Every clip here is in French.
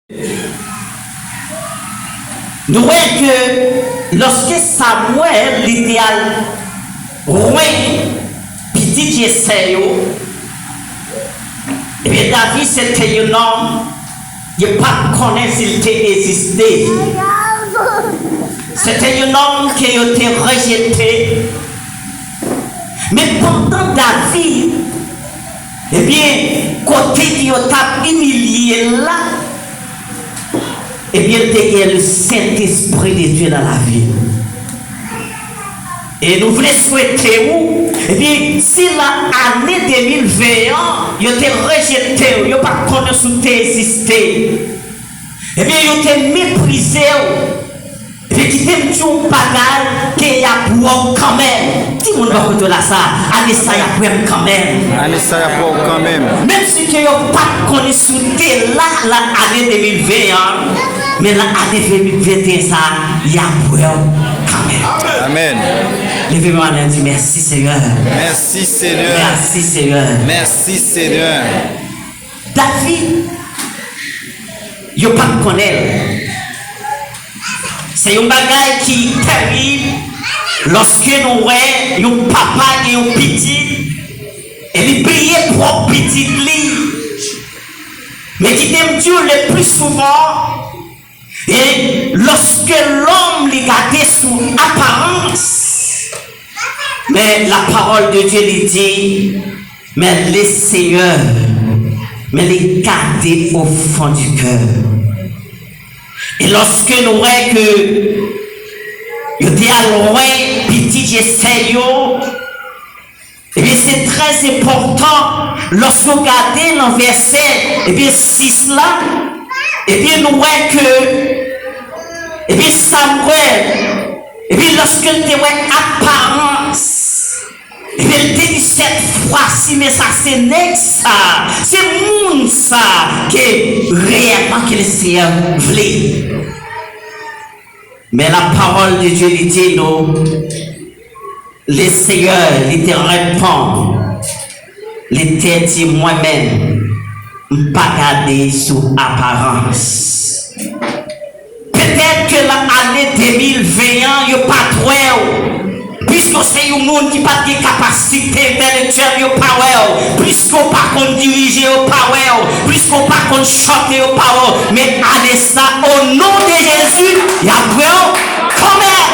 Nous voyons que lorsque Samuel, l'idéal, roi, petit Jessé, et bien David c'était un homme, il n'a pas connu s'il était existé. C'était un homme qui a été rejeté. Mais pendant David, eh bien, côté qui a humilié là, eh bien, il y a le Saint-Esprit de Dieu dans la vie. Et nous voulons souhaiter où? Eh bien, si l'année 2021, il a été rejeté, il n'a pas connu sous existé, eh bien, il a été méprisé. Et puis, qui t'aime tout bagage qu'il y a pour quand même. Dis mon va de là ça. Allez, ça y a pour quand même. Allez, ça y a pour quand même. Même si tu n'as pas connu sous tes là, l'année 2021, mais l'année 2021, ça, il y a pour quand même. Amen. Levez-moi et dis merci Seigneur. Merci Seigneur. Merci Seigneur. Merci Seigneur. David, il n'a pas connaître. C'est un bagage qui est terrible lorsque nous voyons un papa et un petit et il paye pour petit lit. Mais qui t'aime Dieu le plus souvent, et lorsque l'homme regarde sous apparence, mais la parole de Dieu lui dit, mais les Seigneurs, mais les garder au fond du cœur. Et lorsque nous voyons que il dit à loin, petit Jessé, et bien c'est très important lorsque vous regardez dans le verset et bien 6 là, et bien nous voyons que et bien Samuel, et bien lorsque tu vois apparence, et bien il dit cette fois-ci, mais ça c'est next ça, c'est monde ça qui réellement que le Seigneur voulait. Mais la parole de Dieu dit nous, le Seigneur il te répond, il te dit moi-même, pas garder sous apparence. Peut-être que l'année 2021, il n'y a pas trop. Puisque c'est un monde qui n'a pas de capacité intellectuelle, puisqu'on ne peut pas diriger au power, puisqu'on ne peut pas chanter au power, mais allez ça au nom de Jésus, il y a quand même.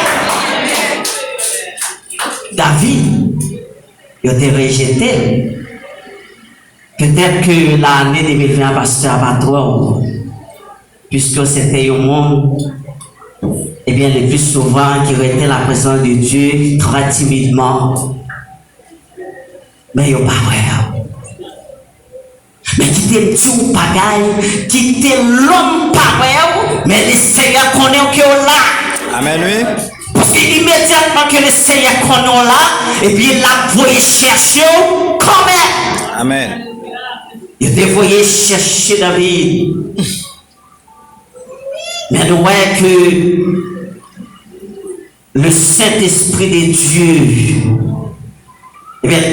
David, il a été rejeté. Peut-être que l'année 2020 va se faire pas trop, puisque c'était un monde. Eh bien, le plus souvent, qui retient la présence de Dieu très timidement. Mais il n'y a pas vrai. Mais qui t'aime tout bagaille, qui t'aime l'homme pareil, mais le Seigneur connaît que là. Amen, oui. Parce qu'immédiatement que le Seigneur connaît là, et bien, il a voulu chercher quand même. Amen. Il a voulu chercher David. Mais nous voyons que le Saint-Esprit de Dieu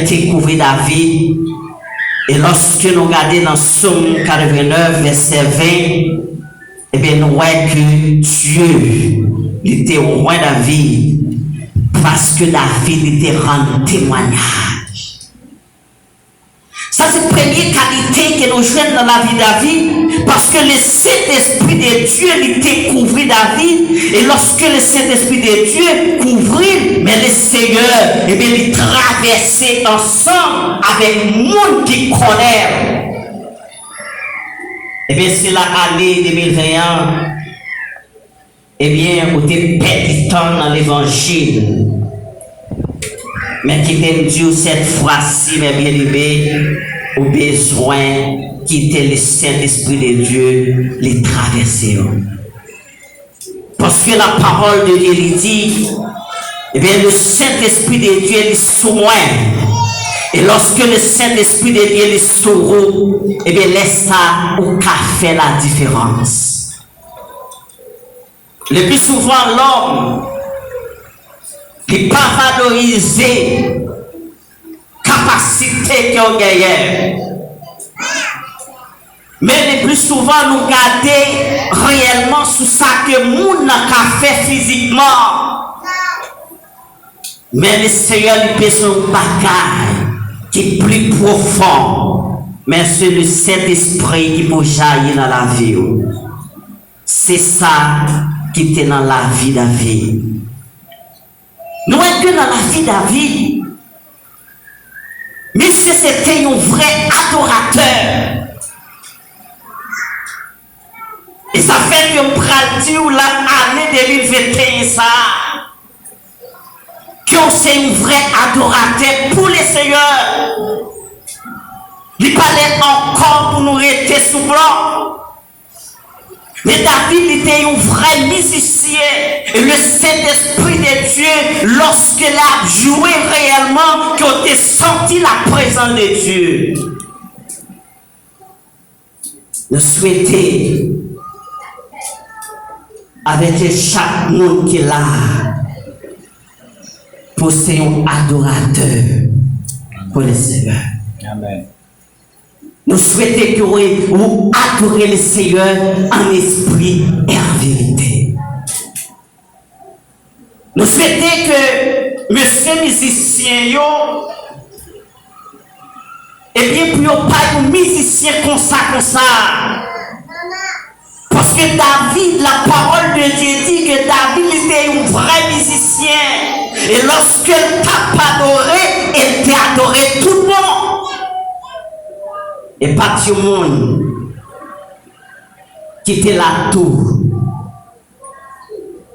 découvrir David. Et lorsque nous regardons dans Psaume 89, verset 20, eh bien, nous voyons que Dieu était au roi David parce que David était rendu témoignage. Ça, c'est la première qualité que nous jouons dans la vie de David, parce que le Saint-Esprit de Dieu lui découvrit David, et lorsque le Saint-Esprit de Dieu couvrit, mais le Seigneur, eh bien, il traversait ensemble avec le monde qui connaît. Eh bien, c'est l'année 2021, eh bien, où tu es perdu temps dans l'évangile. Mais qui t'aime Dieu cette fois-ci, mes bien-aimés, au besoin quitter le Saint-Esprit de Dieu, les traverser. Parce que la parole de Dieu lui dit, eh bien, le Saint-Esprit de Dieu est sous moi. Et lorsque le Saint-Esprit de Dieu est sous vous, eh bien, laisse ça au fait la différence. Le plus souvent, l'homme, qui pas valoriser capacité qu'on gagne. Mais le plus souvent, nous gardons réellement sur ça que moun n'a qu'à faire physiquement. Mais le Seigneur lui fait son bagage qui est plus profond. Mais c'est le Saint-Esprit qui peut jaillir dans la vie. C'est ça qui était dans la vie de David. Nous sommes que dans la vie de David. Mais c'était un vrai adorateur. Et ça fait que je dire l'année 2021 ça. Que c'est un vrai adorateur pour le Seigneur. Il parlait encore pour nous rester sous blanc. Mais David était un vrai musicien. Et le Saint-Esprit de Dieu, lorsqu'il a joué réellement, qu'il a senti la présence de Dieu. Nous souhaitons, avec chaque monde qui est là, pour ser un adorateur pour le Seigneur. Amen. Nous souhaitons que vous adorez le Seigneur en esprit et en vérité. Nous souhaitons que monsieur musicien, et bien pour pas un musicien comme ça. Parce que David, la parole de Dieu dit que David était un vrai musicien. Et lorsqu'il t'a adoré, il t'a adoré tout le monde. Et pas tout le monde qui était là tout.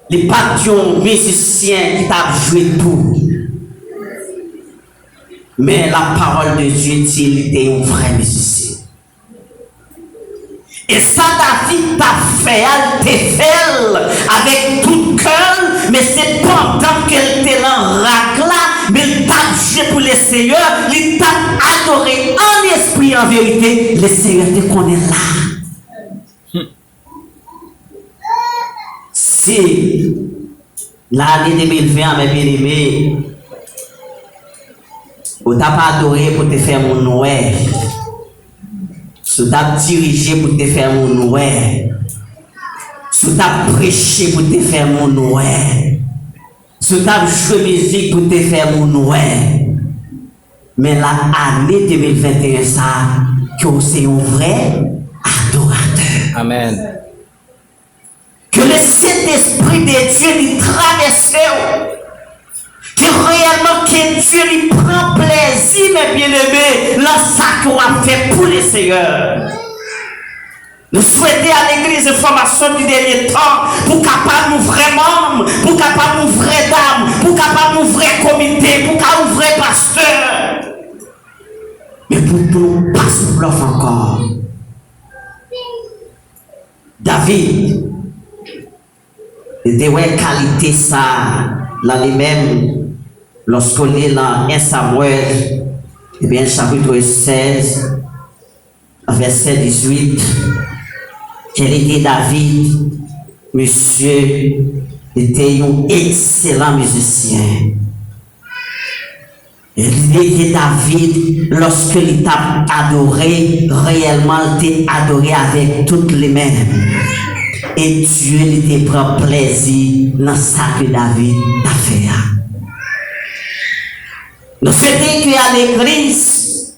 Les pas de musiciens qui t'a joué tout. Mais la parole de Dieu dit qu'il était un vrai musicien. Et ça, David t'a fait, elle t'a fait avec tout cœur, mais c'est pendant qu'elle était là, ragla, mais il t'a joué pour le Seigneur, il t'a adoré en esprit et en vérité, le Seigneur te connaît là. Si l'année 2020, mes bien-aimés, on t'a pas adoré pour te faire mon Noël. Si tu as dirigé pour te faire mon Noël. Si tu as prêché pour te faire mon Noël. Si tu as joué musique pour te faire mon Noël. Mais l'année 2021, ça, que c'est un vrai adorateur. Amen. Que le Saint-Esprit de Dieu lui traverse. Que réellement que Dieu lui prend plaisir, mes bien-aimés, dans ça qu'on a fait pour le Seigneur. Nous souhaitons à l'église de formation du dernier temps pour capable nous vraiment, pour capable nous vrai dame, pour capable nous vrai comité, pour capable nous vrai pasteur. Mais pour nous pas se bluff encore. David, il était ouais qualité ça, là lui-même. Lorsqu'on est dans 1 Samuel, et bien, chapitre 16, verset 18, quel était David, monsieur, était un excellent musicien. Il était David, lorsqu'il t'a adoré, réellement, il t'a adoré avec toutes les mains. Et Dieu lui prend plaisir dans ça que David a fait. Nous souhaitons qu'à l'église,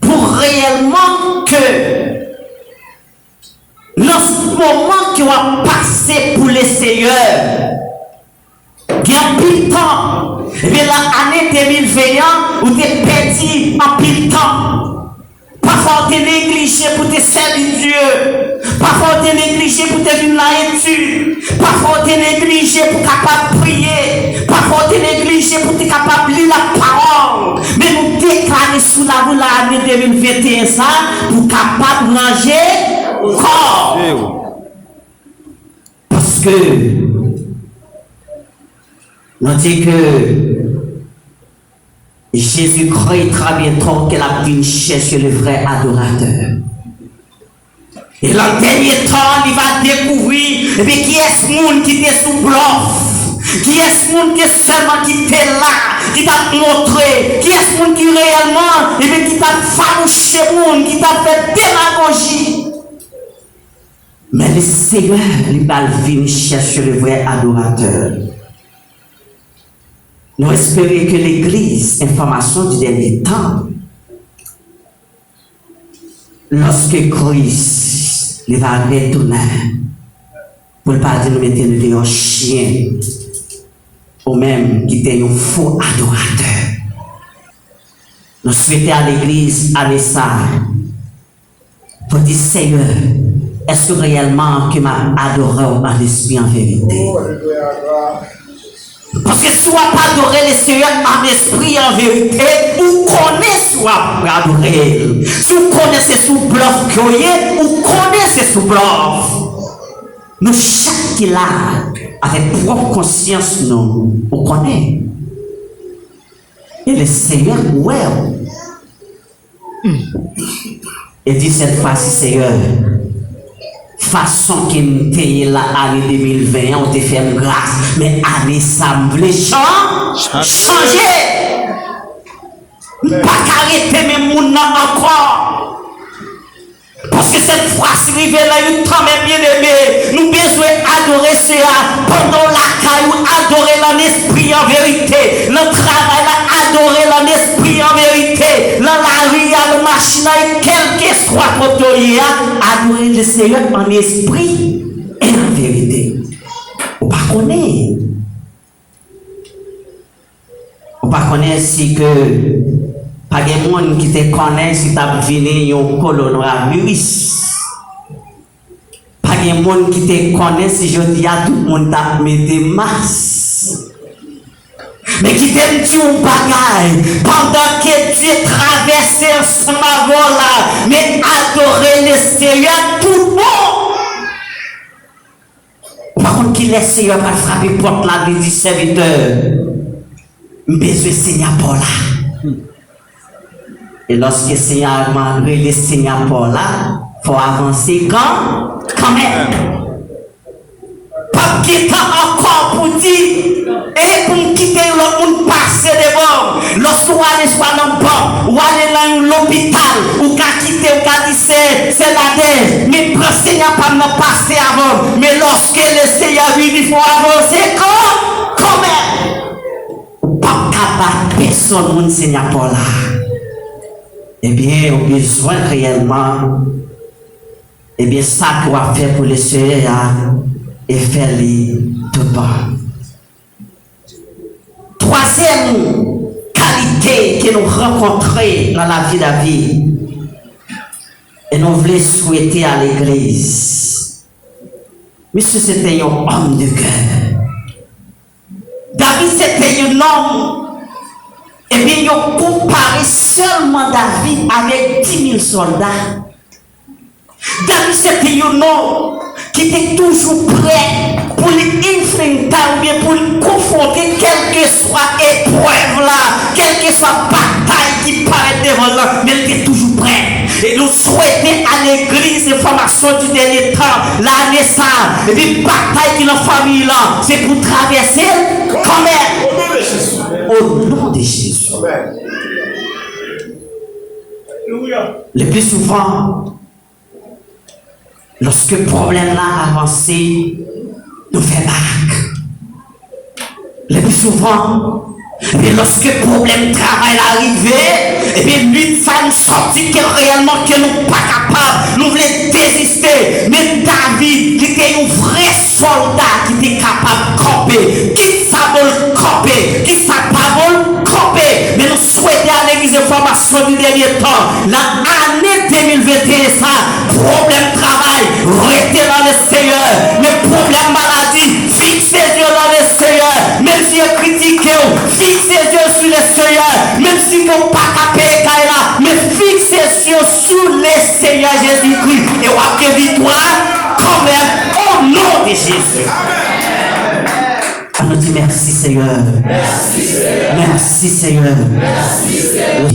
pour réellement que, dans ce moment qui va passer pour le Seigneur, il y a un pile temps, et bien l'année 2021, où tu es perdu en pile temps. Parfois, tu es négligé pour te servir Dieu. Parfois, tu es négligé pour te venir la étude. Parfois, tu es négligé pour capable prier. Parfois, tu es négligé pour te capable lire la parole. Mais nous déclarons sous la roue l'année 2021 ça pour capable manger corps. Parce que nous disons que Jésus-Christ très bientôt qu'elle a pu chercher le vrai adorateur. Et dans le dernier temps, il va découvrir qui est ce monde qui était sous bluff, qui est ce monde qui est seulement qui était là, qui t'a montré, qui est ce monde qui réellement, qui t'a farouché monde, qui t'a fait démagogie. Mais le Seigneur, il va venir chercher le vrai adorateur. Nous espérons que l'Église, information du dernier temps, lorsque Christ il va retourner, pour ne pas dire nous mettre un chien, ou même qui était un faux adorateur. Nous souhaitons à l'Église aller ça pour dire Seigneur, est-ce que réellement que m'a adoré en esprit en vérité? Parce que soit pas adorer le Seigneur en esprit en vérité, ou connaissez soit adorer. Si vous connaissez sous bluff que ou connaissez sous bluff. Nous chaque qui là, avec propre conscience, nous connaissons. Et le Seigneur, ouais. Et dit cette fois-ci, Seigneur, façon qu'il était là, année 2020, on te fait une grâce, mais année ça me voulait changer. Pas qu'arrêter mes mounons encore. Parce que cette fois-ci, arrivé là, il temps même bien aimé. Nous besoin adorer cela pendant la caillou, adorer l'en esprit en vérité. Le travail là, adorer l'en esprit en vérité. Dans la rue, à la machine, quel que soit votre lieu, adorer le Seigneur en esprit et en vérité. Vous ne connaissez pas. Vous ne connaissez si que. Pas de monde qui te connaît si tu as venu un coronavirus. Pas de monde qui te connaît si je dis à tout le monde t'a mis des masques. Mais qui t'aime dit un bagaille pendant que Dieu traversait son avant là, mais adorer le Seigneur tout le monde. Par contre, qui laisse le Seigneur pas frapper porte la vie du serviteur. Besoin Seigneur pour là. Et lorsque le Seigneur m'a le Seigneur pour là, il faut avancer quand même. Pas quitter encore pour dire, et pour quitter le monde passer devant. Lorsque vous allez soit dans le banc, ou allez dans l'hôpital, ou qu'à quitter, ou qu'à dire c'est la dette. Mais le Seigneur pas me passer avant. Mais lorsque le Seigneur vient, il faut avancer quand même. Pas capable personne, mon Seigneur pour là. Eh bien, on a besoin réellement, eh bien, ça qu'on va faire pour le Seigneur et faire tout le temps. Troisième qualité que nous rencontrons dans la vie de la vie, et nous voulons souhaiter à l'Église. Monsieur, c'était un homme de cœur. David, c'était un homme. Et bien, ils ont comparé seulement David avec 10 000 soldats. David, c'était un homme qui était toujours prêt pour l'infronter ou bien pour confronter quelle que soit épreuve là, quelle que soit bataille qui paraît devant là, mais il était toujours prêt. Et nous souhaitons à l'église information du dernier temps, la naissance, et puis bataille qui est dans la famille là, c'est pour traverser quand même. Au nom de Jésus. Le plus souvent, lorsque le problème là avance, nous fait marque. Le plus souvent, et lorsque le problème travail arrive, et bien lui, ça nous sortit que réellement que nous pas capables, nous voulons désister. Mais David, il était un vrai soldat qui était capable de camper, qui savait camper, qui savait pas camper. Mais nous souhaitons à l'église de formation du dernier temps, l'année 2021, ça, problème travail, restez dans le Seigneur. Le problème maladie, fixez Dieu dans le Seigneur. Même si vous critiquez, fixez Dieu sur le Seigneur. Même si vous n'avez pas capé, mais fixez Dieu sur le Seigneur Jésus-Christ. Et vous avez victoire quand même au nom de Jésus. On nous dit merci Seigneur. Merci Seigneur. Merci Seigneur. Merci Seigneur.